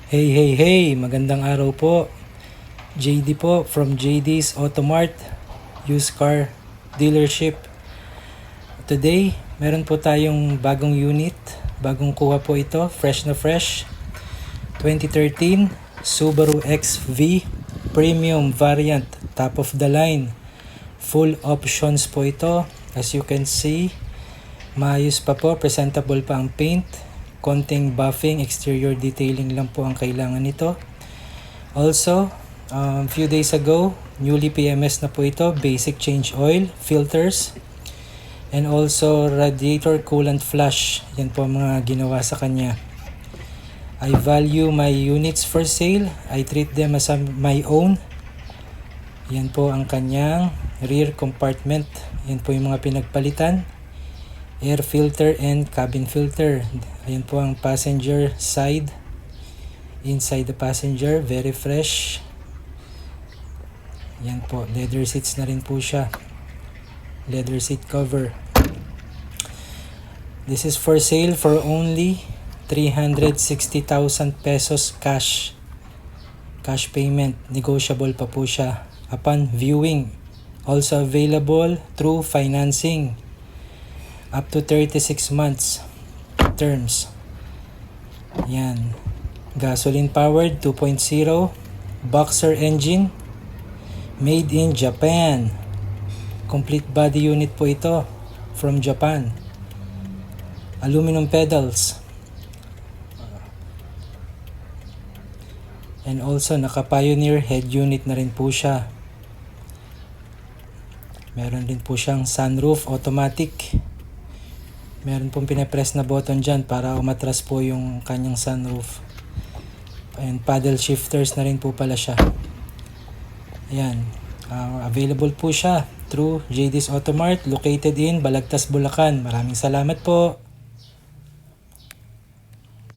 Hey, hey, hey! Magandang araw po. JD po from JD's Automart Used Car Dealership. Today, meron po tayong bagong unit. Bagong kuha po ito. Fresh na fresh. 2013 Subaru XV Premium Variant. Top of the line. Full options po ito. As you can see, maayos pa po. Presentable pa ang paint. Konting buffing, exterior detailing lang po ang kailangan nito. Also, few days ago, newly PMS na po ito, basic change oil, filters, and also radiator coolant flush. Yan po ang mga ginawa sa kanya. I value my units for sale. I treat them as my own. Yan po ang kanyang rear compartment. Yan po yung mga pinagpalitan. Air filter and cabin filter. Ayan po ang passenger side. Inside the passenger, very fresh. Yan po, leather seats na rin po siya. Leather seat cover. This is for sale for only 360,000 pesos cash. Cash payment, negotiable pa po siya upon viewing. Also available through financing. Up to 36 months terms. Yan. Gasoline powered 2.0 boxer engine made in Japan. Complete body unit po ito from Japan. Aluminum pedals. And also naka-Pioneer head unit na rin po siya. Meron din po siyang sunroof automatic. Meron pong pinapress na button dyan para umatras po yung kanyang sunroof. And paddle shifters na rin po pala siya. Ayan. Available po siya through JD's Automart located in Balagtas, Bulacan. Maraming salamat po.